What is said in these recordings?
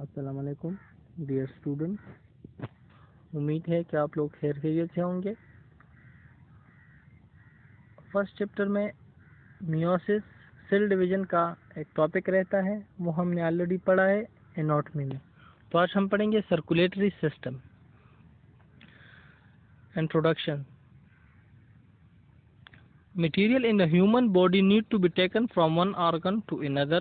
अस्सलाम वालेकुम dear students. उम्मीद है कि आप लोग खैरियत से होंगे। फर्स्ट चैप्टर में मियोसिस सेल डिवीजन का एक टॉपिक रहता है, वो हमने ऑलरेडी पढ़ा है एनाटॉमी में। तो आज हम पढ़ेंगे circulatory system. Introduction. Material in the human body need to be taken from one organ to another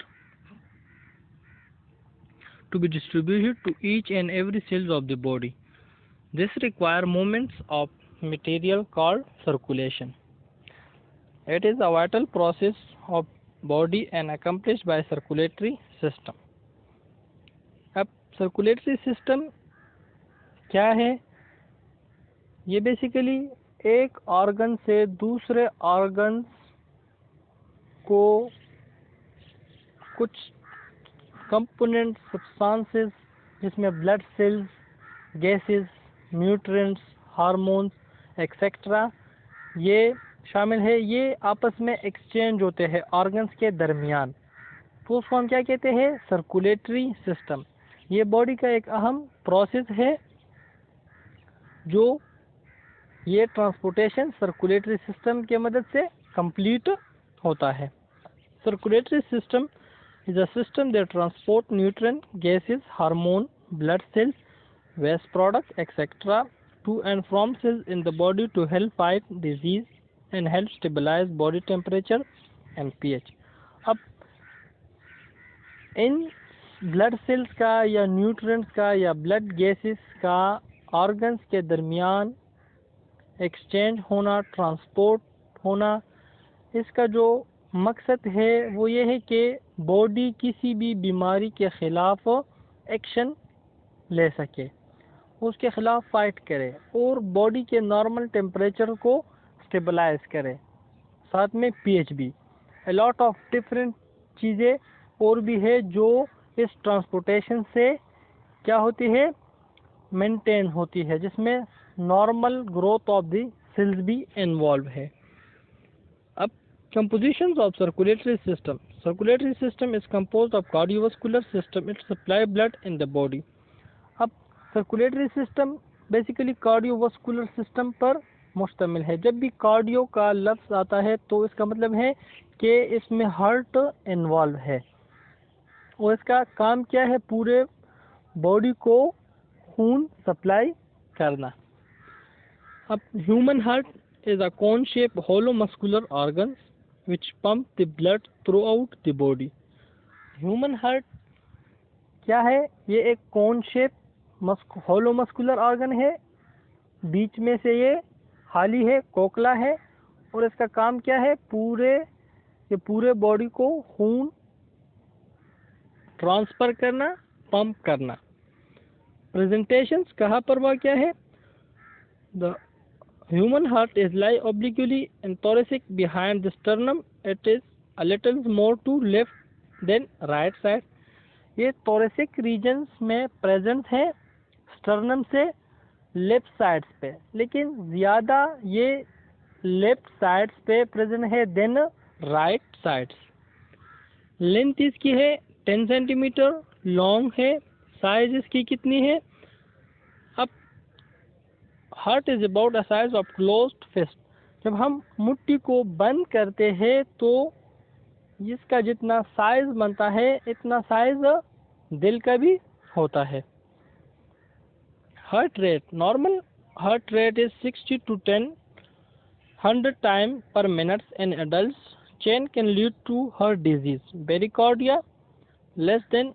to be distributed to each and every cells of the body. This require movements of material called circulation. It is a vital process of body and accomplished by circulatory system. अब circulatory system क्या है? ये basically एक organ से दूसरे organ को कुछ component substances जिसमें blood cells, gases, nutrients, hormones etcetera ये शामिल है। ये आपस में एक्सचेंज होते हैं ऑर्गन्स के दरमियान, तो उसको हम क्या कहते हैं? Circulatory system. ये बॉडी का एक अहम प्रोसेस है जो ये ट्रांसपोर्टेशन सर्कुलेटरी सिस्टम के मदद से कंप्लीट होता है। Circulatory system is a system that transport nutrient, gases, hormone, blood cells, waste products, etc. to and from cells in the body to help fight disease and help stabilize body temperature and pH. अब in blood cells का या nutrients का या blood gases का organs के दरमियान exchange होना, transport होना, इसका जो मकसद है वो ये है कि बॉडी किसी भी बीमारी के ख़िलाफ़ एक्शन ले सके, उसके ख़िलाफ़ फाइट करे और बॉडी के नॉर्मल टेम्परेचर को स्टेबलाइज करे, साथ में पीएच भी। अ लॉट ऑफ डिफरेंट चीज़ें और भी है जो इस ट्रांसपोर्टेशन से क्या होती है? मेंटेन होती है, जिसमें normal growth of the cells भी इन्वॉल्व है। अब compositions of circulatory system. Circulatory system is composed of cardiovascular system. It supply blood in the body. अब circulatory system basically cardiovascular system पर मुश्तमिल है। जब भी कार्डियो का लफ्ज़ आता है तो इसका मतलब है कि इसमें हार्ट इन्वॉल्व है और इसका काम क्या है? पूरे बॉडी को खून सप्लाई करना। अब human heart is a cone shaped hollow muscular organ which pump the blood throughout the body. Human heart क्या है? ये एक कोन शेप होलो मस्कुलर ऑर्गन है, बीच में से ये खाली है, कोकला है, और इसका काम क्या है? पूरे बॉडी को खून ट्रांसफर करना, पंप करना। प्रेजेंटेशंस कहाँ पर वह क्या है? The Human heart is lie obliquely and thoracic behind the sternum. It is a little more to left than right side. ये thoracic regions में present है sternum से लेफ्ट साइड्स पे, लेकिन ज़्यादा ये लेफ्ट साइड्स पे present है देन राइट साइड्स। लेंथ इसकी है 10 सेंटीमीटर, लॉन्ग है। साइज इसकी कितनी है? Heart is about the size of closed fist. जब हम मुट्ठी को बंद करते हैं तो इसका जितना साइज बनता है इतना साइज दिल का भी होता है। Heart rate, normal heart rate is 60 to 100 time per minute in adults. Chain can lead to heart disease. Pericardia less than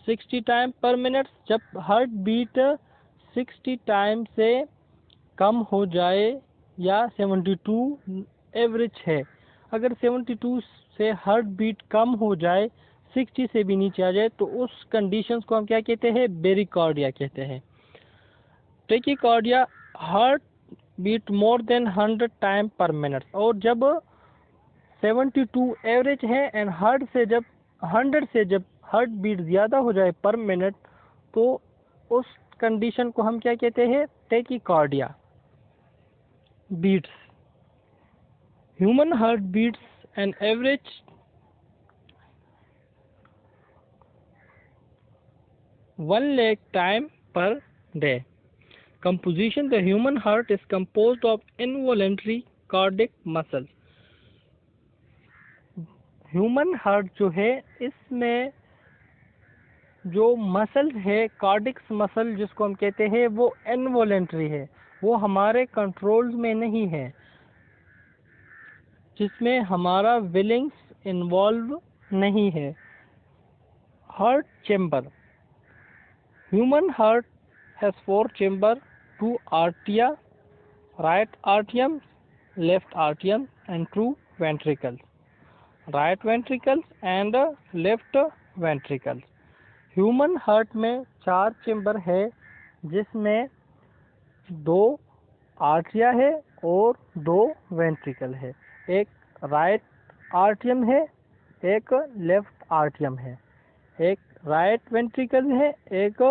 60 time per minute. जब हार्ट बीट 60 टाइम से कम हो जाए या 72 एवरेज है, अगर 72 से हार्ट बीट कम हो जाए, 60 से भी नीचे आ जाए, तो उस कंडीशंस को हम क्या कहते हैं? बेरिकार्डिया कहते हैं। Tachycardia heart beat more than 100 time per minute, और जब 72 एवरेज है एंड 100 से जब हार्ट बीट ज़्यादा हो जाए पर मिनट, तो उस कंडीशन को हम क्या कहते हैं? Tachycardia beats. Human heart beats an average 1 lakh time per day. Composition: the human heart is composed of involuntary cardiac muscles. Human heart जो है इसमें जो मसल है कार्डिक्स मसल जिसको हम कहते हैं वो इनवॉलेंट्री है, वो हमारे कंट्रोल में नहीं है, जिसमें हमारा विलिंग्स इन्वॉल्व नहीं है। Heart chamber: human heart has 4 chamber, 2 आर्टिया, right आर्टियम, left आर्टियम and 2 ventricles, right ventricles and left ventricles. Human heart में 4 चेम्बर है, जिसमें 2 आर्टिया है और 2 वेंट्रिकल है। एक राइट आर्टियम है, एक लेफ्ट आर्टियम है, एक राइट वेंट्रिकल है, एक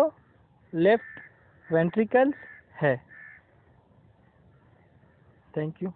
लेफ्ट वेंट्रिकल है। Thank you.